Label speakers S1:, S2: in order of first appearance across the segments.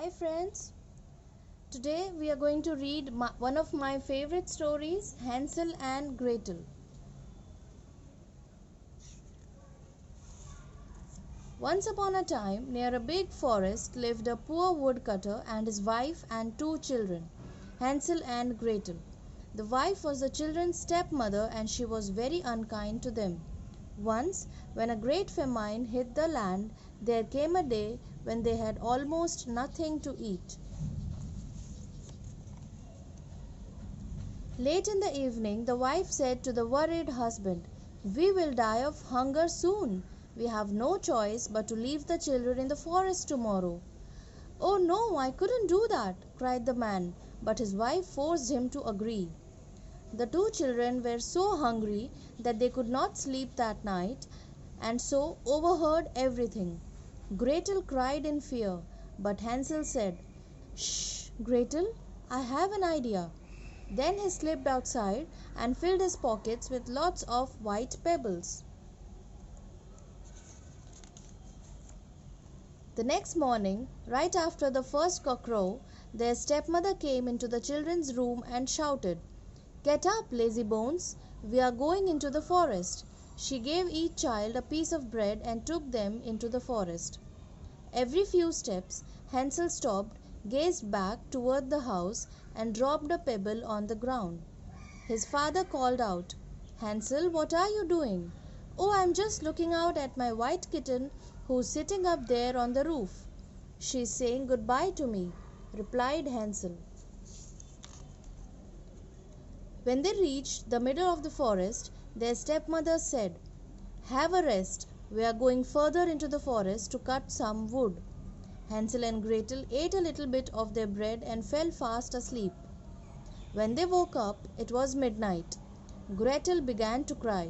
S1: Hi friends, today we are going to read one of my favorite stories, Hansel and Gretel. Once upon a time, near a big forest lived a poor woodcutter and his wife and two children, Hansel and Gretel. The wife was the children's stepmother and she was very unkind to them. Once, when a great famine hit the land, there came a day when they had almost nothing to eat. Late in the evening, the wife said to the worried husband, "We will die of hunger soon. We have no choice but to leave the children in the forest tomorrow." "Oh no, I couldn't do that," cried the man, but his wife forced him to agree. The two children were so hungry that they could not sleep that night and so overheard everything. Gretel cried in fear, but Hansel said, "Shh, Gretel, I have an idea." Then he slipped outside and filled his pockets with lots of white pebbles. The next morning, right after the first cock crow, their stepmother came into the children's room and shouted, "Get up, lazy bones, we are going into the forest." She gave each child a piece of bread and took them into the forest. Every few steps, Hansel stopped, gazed back toward the house, and dropped a pebble on the ground. His father called out, "Hansel, what are you doing?" "Oh, I'm just looking out at my white kitten who's sitting up there on the roof. She's saying goodbye to me," replied Hansel. When they reached the middle of the forest, their stepmother said, "Have a rest. We are going further into the forest to cut some wood." Hansel and Gretel ate a little bit of their bread and fell fast asleep. When they woke up, it was midnight. Gretel began to cry.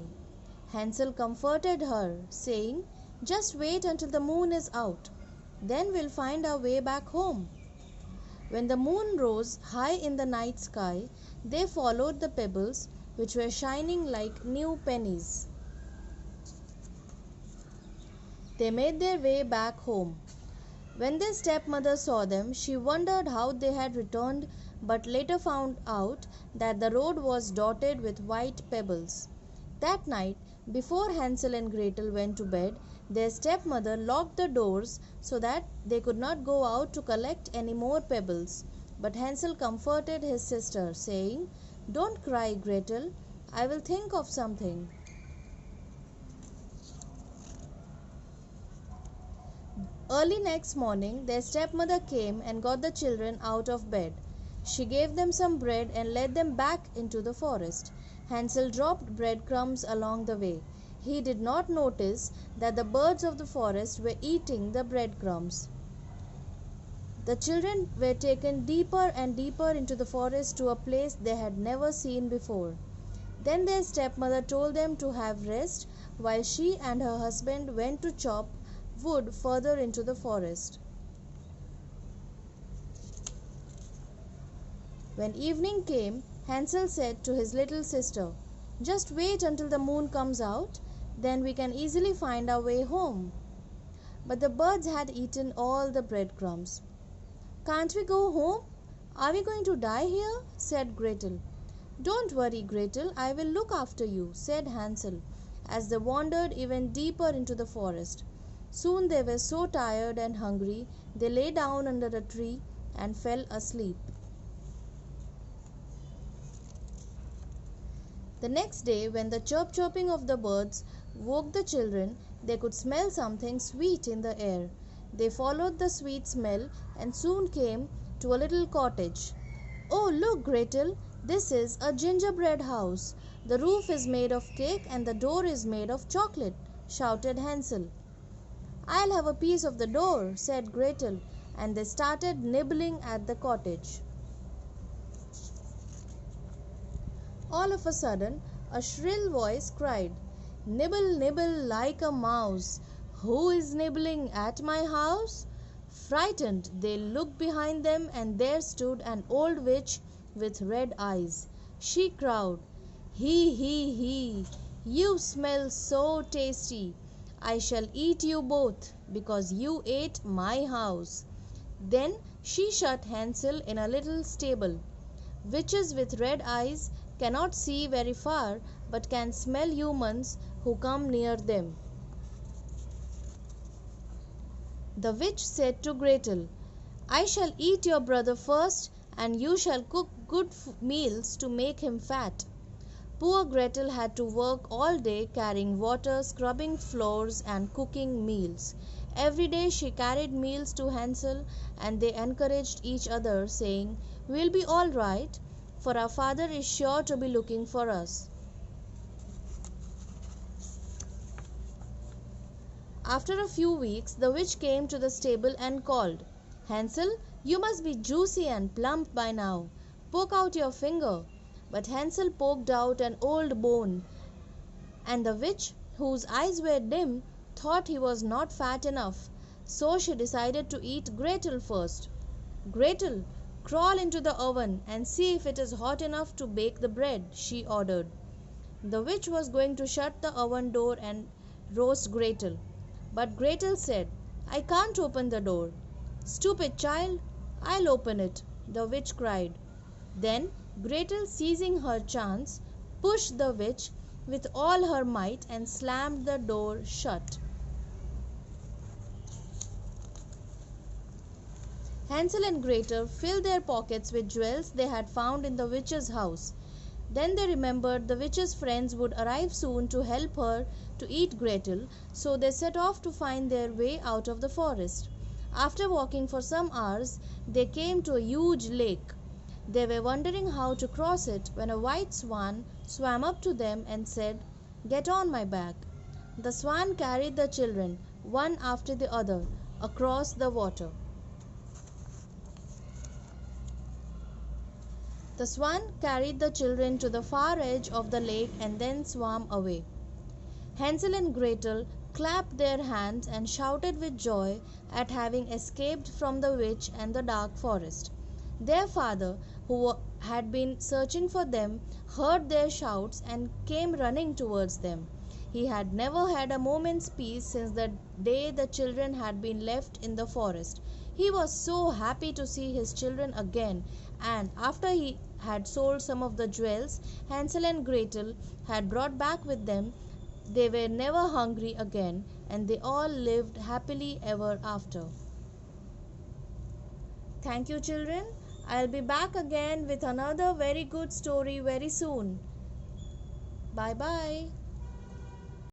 S1: Hansel comforted her, saying, "Just wait until the moon is out. Then we'll find our way back home." When the moon rose high in the night sky, they followed the pebbles, which were shining like new pennies. They made their way back home. When their stepmother saw them, she wondered how they had returned, but later found out that the road was dotted with white pebbles. That night, before Hansel and Gretel went to bed, their stepmother locked the doors so that they could not go out to collect any more pebbles. But Hansel comforted his sister, saying, "Don't cry, Gretel. I will think of something." Early next morning, their stepmother came and got the children out of bed. She gave them some bread and led them back into the forest. Hansel dropped breadcrumbs along the way. He did not notice that the birds of the forest were eating the breadcrumbs. The children were taken deeper and deeper into the forest to a place they had never seen before. Then their stepmother told them to have rest while she and her husband went to chop wood further into the forest. When evening came, Hansel said to his little sister, "Just wait until the moon comes out, then we can easily find our way home." But the birds had eaten all the breadcrumbs. "Can't we go home? Are we going to die here?" said Gretel. "Don't worry, Gretel, I will look after you," said Hansel, as they wandered even deeper into the forest. Soon they were so tired and hungry, they lay down under a tree and fell asleep. The next day, when the chirping of the birds woke the children, they could smell something sweet in the air. They followed the sweet smell and soon came to a little cottage. "Oh, look, Gretel, this is a gingerbread house. The roof is made of cake and the door is made of chocolate," shouted Hansel. "I'll have a piece of the door," said Gretel, and they started nibbling at the cottage. All of a sudden, a shrill voice cried, "Nibble, nibble like a mouse. Who is nibbling at my house?" Frightened, they looked behind them and there stood an old witch with red eyes. She crowed, "He, he, he! You smell so tasty. I shall eat you both because you ate my house." Then she shut Hansel in a little stable. Witches with red eyes cannot see very far, but can smell humans who come near them. The witch said to Gretel, "I shall eat your brother first, and you shall cook good meals to make him fat." Poor Gretel had to work all day carrying water, scrubbing floors, and cooking meals. Every day she carried meals to Hansel, and they encouraged each other, saying, "We'll be all right, for our father is sure to be looking for us." After a few weeks, the witch came to the stable and called, "Hansel, you must be juicy and plump by now. Poke out your finger." But Hansel poked out an old bone, and the witch, whose eyes were dim, thought he was not fat enough, so she decided to eat Gretel first. "Gretel, crawl into the oven and see if it is hot enough to bake the bread," she ordered. The witch was going to shut the oven door and roast Gretel, but Gretel said, "I can't open the door." "Stupid child, I'll open it," the witch cried. Then Gretel, seizing her chance, pushed the witch with all her might and slammed the door shut. Hansel and Gretel filled their pockets with jewels they had found in the witch's house. Then they remembered the witch's friends would arrive soon to help her to eat Gretel, so they set off to find their way out of the forest. After walking for some hours, they came to a huge lake. They were wondering how to cross it when a white swan swam up to them and said, "Get on my back." The swan carried the children, one after the other, across the water. The swan carried the children to the far edge of the lake and then swam away. Hansel and Gretel clapped their hands and shouted with joy at having escaped from the witch and the dark forest. Their father, who had been searching for them, heard their shouts and came running towards them. He had never had a moment's peace since the day the children had been left in the forest. He was so happy to see his children again, and after he had sold some of the jewels Hansel and Gretel had brought back with them, they were never hungry again, and they all lived happily ever after. Thank you, children. I'll be back again with another very good story very soon. Bye bye.